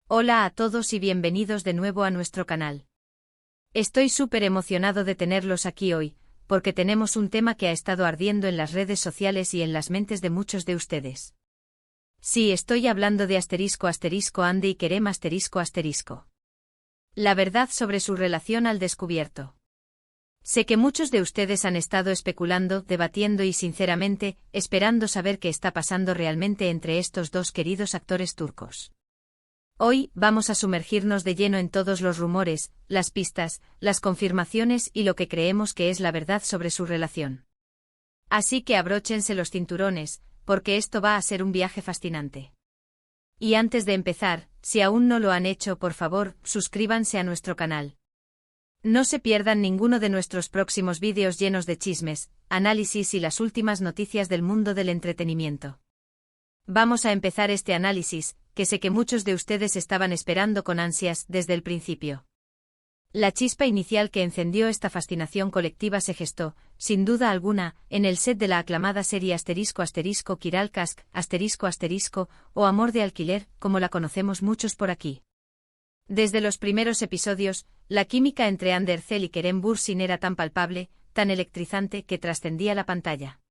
Hola a todos y bienvenidos de nuevo a nuestro canal. Estoy súper emocionado de tenerlos aquí hoy, porque tenemos un tema que ha estado ardiendo en las redes sociales y en las mentes de muchos de ustedes. Sí, estoy hablando de Andy y Kerem ***. La verdad sobre su relación al descubierto. Sé que muchos de ustedes han estado especulando, debatiendo y sinceramente, esperando saber qué está pasando realmente entre estos dos queridos actores turcos. Hoy, vamos a sumergirnos de lleno en todos los rumores, las pistas, las confirmaciones y lo que creemos que es la verdad sobre su relación. Así que abróchense los cinturones, porque esto va a ser un viaje fascinante. Y antes de empezar, si aún no lo han hecho, por favor, suscríbanse a nuestro canal. No se pierdan ninguno de nuestros próximos vídeos llenos de chismes, análisis y las últimas noticias del mundo del entretenimiento. Vamos a empezar este análisis, que sé que muchos de ustedes estaban esperando con ansias desde el principio. La chispa inicial que encendió esta fascinación colectiva se gestó, sin duda alguna, en el set de la aclamada serie ***Kiral Kask, ***, o Amor de alquiler, como la conocemos muchos por aquí. Desde los primeros episodios, la química entre Andercel y Kerem Bürsin era tan palpable, tan electrizante que trascendía la pantalla.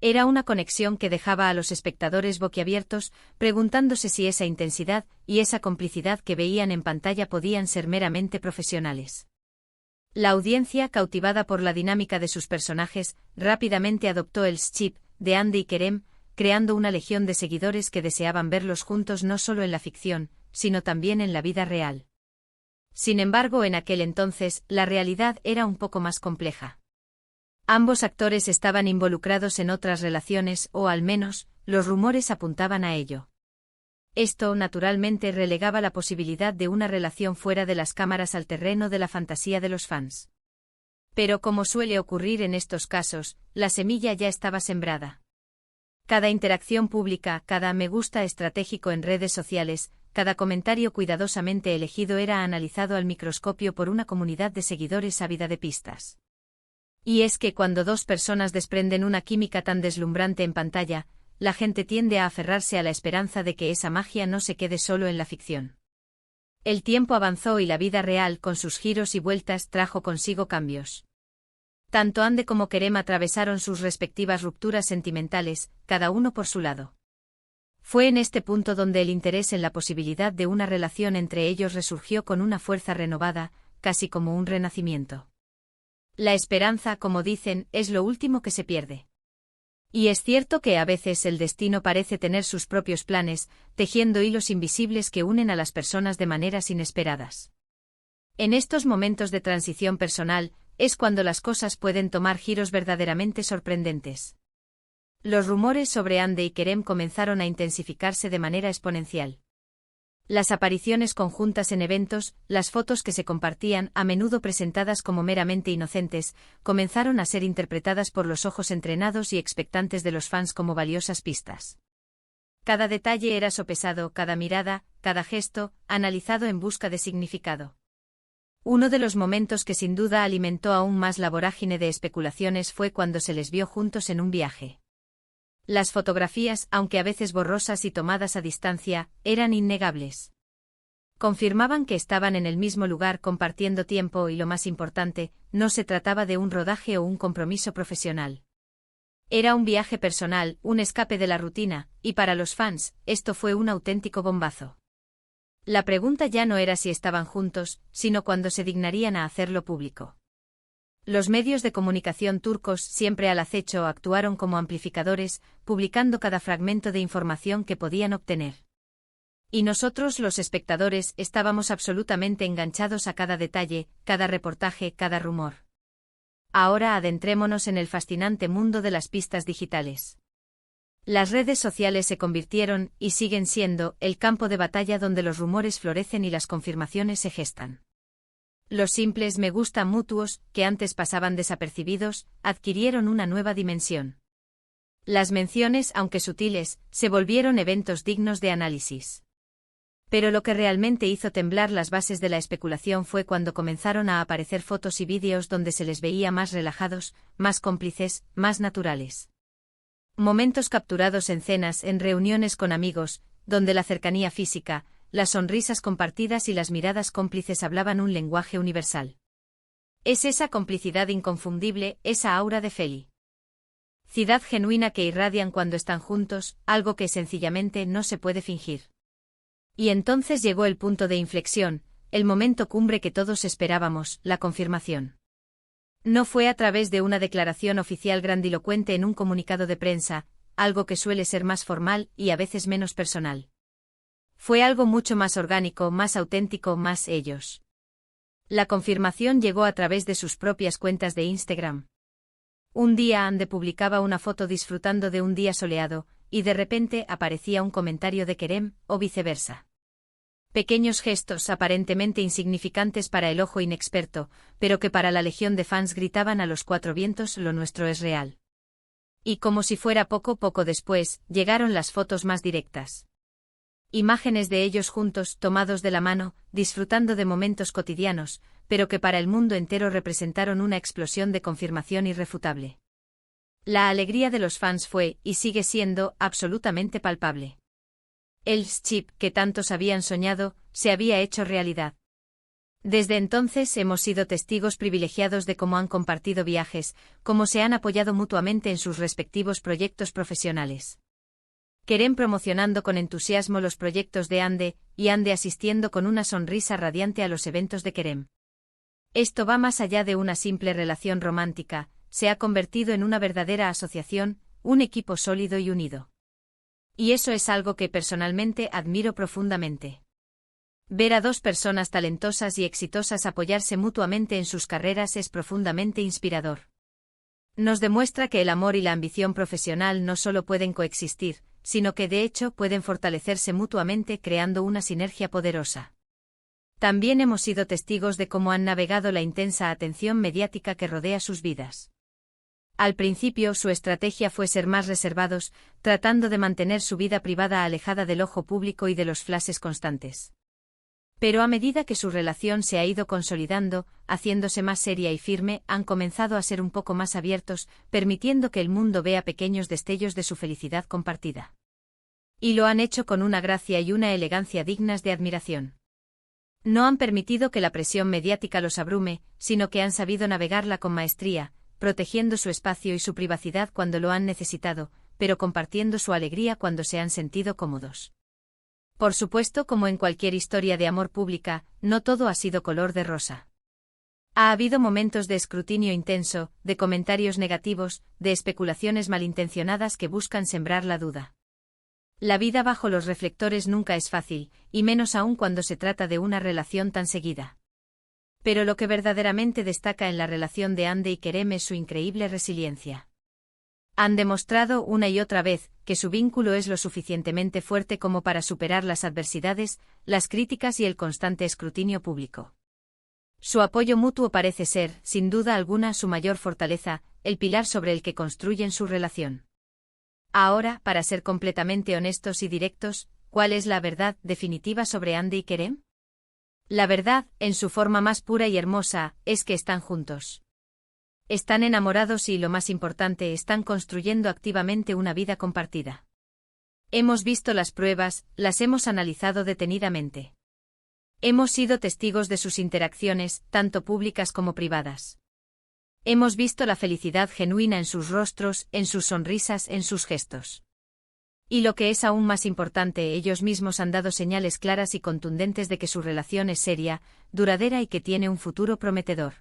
Era una conexión que dejaba a los espectadores boquiabiertos, preguntándose si esa intensidad y esa complicidad que veían en pantalla podían ser meramente profesionales. La audiencia, cautivada por la dinámica de sus personajes, rápidamente adoptó el ship de Andy y Kerem, creando una legión de seguidores que deseaban verlos juntos no solo en la ficción, sino también en la vida real. Sin embargo, en aquel entonces, la realidad era un poco más compleja. Ambos actores estaban involucrados en otras relaciones o, al menos, los rumores apuntaban a ello. Esto, naturalmente, relegaba la posibilidad de una relación fuera de las cámaras al terreno de la fantasía de los fans. Pero como suele ocurrir en estos casos, la semilla ya estaba sembrada. Cada interacción pública, cada me gusta estratégico en redes sociales, cada comentario cuidadosamente elegido era analizado al microscopio por una comunidad de seguidores ávida de pistas. Y es que cuando dos personas desprenden una química tan deslumbrante en pantalla, la gente tiende a aferrarse a la esperanza de que esa magia no se quede solo en la ficción. El tiempo avanzó y la vida real, con sus giros y vueltas, trajo consigo cambios. Tanto Andy como Kerem atravesaron sus respectivas rupturas sentimentales, cada uno por su lado. Fue en este punto donde el interés en la posibilidad de una relación entre ellos resurgió con una fuerza renovada, casi como un renacimiento. La esperanza, como dicen, es lo último que se pierde. Y es cierto que a veces el destino parece tener sus propios planes, tejiendo hilos invisibles que unen a las personas de maneras inesperadas. En estos momentos de transición personal, es cuando las cosas pueden tomar giros verdaderamente sorprendentes. Los rumores sobre Andy y Kerem comenzaron a intensificarse de manera exponencial. Las apariciones conjuntas en eventos, las fotos que se compartían, a menudo presentadas como meramente inocentes, comenzaron a ser interpretadas por los ojos entrenados y expectantes de los fans como valiosas pistas. Cada detalle era sopesado, cada mirada, cada gesto, analizado en busca de significado. Uno de los momentos que sin duda alimentó aún más la vorágine de especulaciones fue cuando se les vio juntos en un viaje. Las fotografías, aunque a veces borrosas y tomadas a distancia, eran innegables. Confirmaban que estaban en el mismo lugar compartiendo tiempo y, lo más importante, no se trataba de un rodaje o un compromiso profesional. Era un viaje personal, un escape de la rutina, y para los fans, esto fue un auténtico bombazo. La pregunta ya no era si estaban juntos, sino cuándo se dignarían a hacerlo público. Los medios de comunicación turcos, siempre al acecho, actuaron como amplificadores, publicando cada fragmento de información que podían obtener. Y nosotros, los espectadores, estábamos absolutamente enganchados a cada detalle, cada reportaje, cada rumor. Ahora adentrémonos en el fascinante mundo de las pistas digitales. Las redes sociales se convirtieron, y siguen siendo, el campo de batalla donde los rumores florecen y las confirmaciones se gestan. Los simples me gusta mutuos, que antes pasaban desapercibidos, adquirieron una nueva dimensión. Las menciones, aunque sutiles, se volvieron eventos dignos de análisis. Pero lo que realmente hizo temblar las bases de la especulación fue cuando comenzaron a aparecer fotos y vídeos donde se les veía más relajados, más cómplices, más naturales. Momentos capturados en cenas, en reuniones con amigos, donde la cercanía física, las sonrisas compartidas y las miradas cómplices hablaban un lenguaje universal. Es esa complicidad inconfundible, esa aura de felicidad genuina que irradian cuando están juntos, algo que sencillamente no se puede fingir. Y entonces llegó el punto de inflexión, el momento cumbre que todos esperábamos, la confirmación. No fue a través de una declaración oficial grandilocuente en un comunicado de prensa, algo que suele ser más formal y a veces menos personal. Fue algo mucho más orgánico, más auténtico, más ellos. La confirmación llegó a través de sus propias cuentas de Instagram. Un día Ande publicaba una foto disfrutando de un día soleado, y de repente aparecía un comentario de Kerem, o viceversa. Pequeños gestos aparentemente insignificantes para el ojo inexperto, pero que para la legión de fans gritaban a los cuatro vientos: lo nuestro es real. Y como si fuera poco después, llegaron las fotos más directas. Imágenes de ellos juntos, tomados de la mano, disfrutando de momentos cotidianos, pero que para el mundo entero representaron una explosión de confirmación irrefutable. La alegría de los fans fue, y sigue siendo, absolutamente palpable. El chip que tantos habían soñado, se había hecho realidad. Desde entonces hemos sido testigos privilegiados de cómo han compartido viajes, cómo se han apoyado mutuamente en sus respectivos proyectos profesionales. Kerem promocionando con entusiasmo los proyectos de Ande, y Ande asistiendo con una sonrisa radiante a los eventos de Kerem. Esto va más allá de una simple relación romántica, se ha convertido en una verdadera asociación, un equipo sólido y unido. Y eso es algo que personalmente admiro profundamente. Ver a dos personas talentosas y exitosas apoyarse mutuamente en sus carreras es profundamente inspirador. Nos demuestra que el amor y la ambición profesional no solo pueden coexistir, sino que de hecho pueden fortalecerse mutuamente creando una sinergia poderosa. También hemos sido testigos de cómo han navegado la intensa atención mediática que rodea sus vidas. Al principio su estrategia fue ser más reservados, tratando de mantener su vida privada alejada del ojo público y de los flashes constantes. Pero a medida que su relación se ha ido consolidando, haciéndose más seria y firme, han comenzado a ser un poco más abiertos, permitiendo que el mundo vea pequeños destellos de su felicidad compartida. Y lo han hecho con una gracia y una elegancia dignas de admiración. No han permitido que la presión mediática los abrume, sino que han sabido navegarla con maestría, protegiendo su espacio y su privacidad cuando lo han necesitado, pero compartiendo su alegría cuando se han sentido cómodos. Por supuesto, como en cualquier historia de amor pública, no todo ha sido color de rosa. Ha habido momentos de escrutinio intenso, de comentarios negativos, de especulaciones malintencionadas que buscan sembrar la duda. La vida bajo los reflectores nunca es fácil, y menos aún cuando se trata de una relación tan seguida. Pero lo que verdaderamente destaca en la relación de Ande y Kerem es su increíble resiliencia. Han demostrado una y otra vez que su vínculo es lo suficientemente fuerte como para superar las adversidades, las críticas y el constante escrutinio público. Su apoyo mutuo parece ser, sin duda alguna, su mayor fortaleza, el pilar sobre el que construyen su relación. Ahora, para ser completamente honestos y directos, ¿cuál es la verdad definitiva sobre Ande y Kerem? La verdad, en su forma más pura y hermosa, es que están juntos. Están enamorados y, lo más importante, están construyendo activamente una vida compartida. Hemos visto las pruebas, las hemos analizado detenidamente. Hemos sido testigos de sus interacciones, tanto públicas como privadas. Hemos visto la felicidad genuina en sus rostros, en sus sonrisas, en sus gestos. Y lo que es aún más importante, ellos mismos han dado señales claras y contundentes de que su relación es seria, duradera y que tiene un futuro prometedor.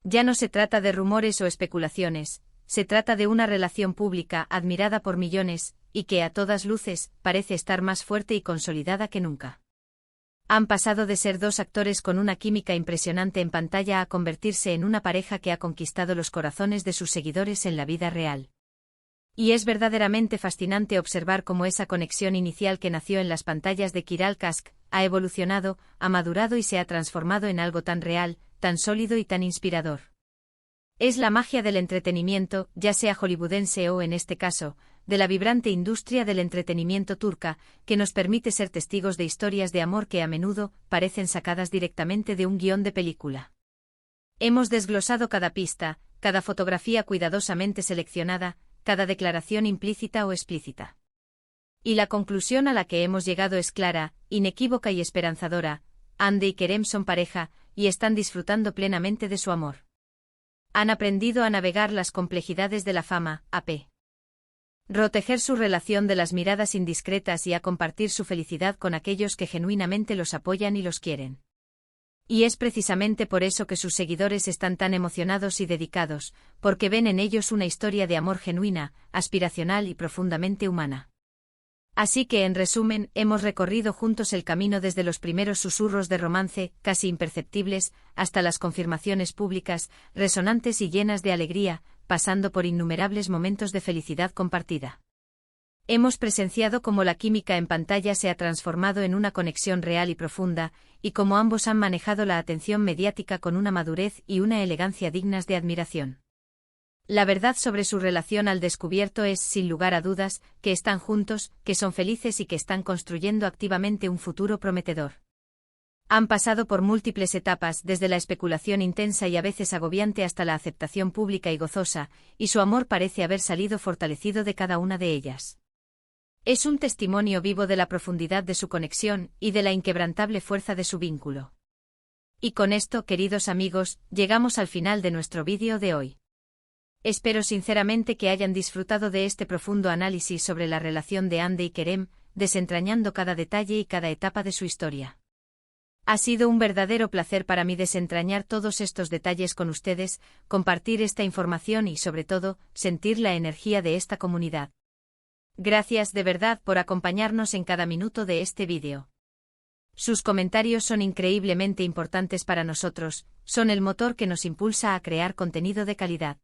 Ya no se trata de rumores o especulaciones, se trata de una relación pública admirada por millones, y que a todas luces parece estar más fuerte y consolidada que nunca. Han pasado de ser dos actores con una química impresionante en pantalla a convertirse en una pareja que ha conquistado los corazones de sus seguidores en la vida real. Y es verdaderamente fascinante observar cómo esa conexión inicial que nació en las pantallas de Kiral Kask ha evolucionado, ha madurado y se ha transformado en algo tan real, tan sólido y tan inspirador. Es la magia del entretenimiento, ya sea hollywoodense o, en este caso, de la vibrante industria del entretenimiento turca, que nos permite ser testigos de historias de amor que a menudo parecen sacadas directamente de un guión de película. Hemos desglosado cada pista, cada fotografía cuidadosamente seleccionada, cada declaración implícita o explícita. Y la conclusión a la que hemos llegado es clara, inequívoca y esperanzadora: Hande y Kerem son pareja, y están disfrutando plenamente de su amor. Han aprendido a navegar las complejidades de la fama, a proteger su relación de las miradas indiscretas y a compartir su felicidad con aquellos que genuinamente los apoyan y los quieren. Y es precisamente por eso que sus seguidores están tan emocionados y dedicados, porque ven en ellos una historia de amor genuina, aspiracional y profundamente humana. Así que, en resumen, hemos recorrido juntos el camino desde los primeros susurros de romance, casi imperceptibles, hasta las confirmaciones públicas, resonantes y llenas de alegría, pasando por innumerables momentos de felicidad compartida. Hemos presenciado cómo la química en pantalla se ha transformado en una conexión real y profunda, y cómo ambos han manejado la atención mediática con una madurez y una elegancia dignas de admiración. La verdad sobre su relación al descubierto es, sin lugar a dudas, que están juntos, que son felices y que están construyendo activamente un futuro prometedor. Han pasado por múltiples etapas, desde la especulación intensa y a veces agobiante hasta la aceptación pública y gozosa, y su amor parece haber salido fortalecido de cada una de ellas. Es un testimonio vivo de la profundidad de su conexión y de la inquebrantable fuerza de su vínculo. Y con esto, queridos amigos, llegamos al final de nuestro vídeo de hoy. Espero sinceramente que hayan disfrutado de este profundo análisis sobre la relación de Hande y Kerem, desentrañando cada detalle y cada etapa de su historia. Ha sido un verdadero placer para mí desentrañar todos estos detalles con ustedes, compartir esta información y, sobre todo, sentir la energía de esta comunidad. Gracias de verdad por acompañarnos en cada minuto de este vídeo. Sus comentarios son increíblemente importantes para nosotros, son el motor que nos impulsa a crear contenido de calidad.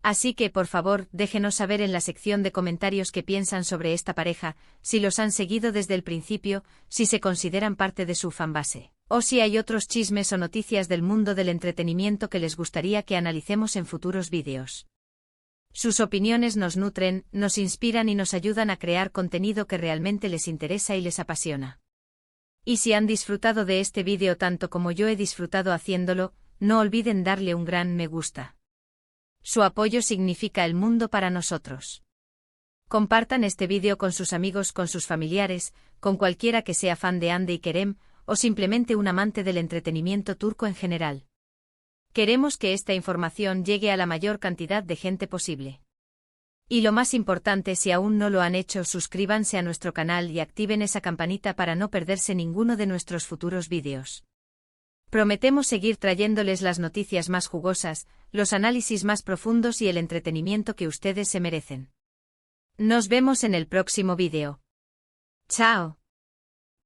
Así que, por favor, déjenos saber en la sección de comentarios qué piensan sobre esta pareja, si los han seguido desde el principio, si se consideran parte de su fanbase, o si hay otros chismes o noticias del mundo del entretenimiento que les gustaría que analicemos en futuros vídeos. Sus opiniones nos nutren, nos inspiran y nos ayudan a crear contenido que realmente les interesa y les apasiona. Y si han disfrutado de este vídeo tanto como yo he disfrutado haciéndolo, no olviden darle un gran me gusta. Su apoyo significa el mundo para nosotros. Compartan este vídeo con sus amigos, con sus familiares, con cualquiera que sea fan de Hande y Kerem, o simplemente un amante del entretenimiento turco en general. Queremos que esta información llegue a la mayor cantidad de gente posible. Y lo más importante, si aún no lo han hecho, suscríbanse a nuestro canal y activen esa campanita para no perderse ninguno de nuestros futuros vídeos. Prometemos seguir trayéndoles las noticias más jugosas, los análisis más profundos y el entretenimiento que ustedes se merecen. Nos vemos en el próximo vídeo. ¡Chao!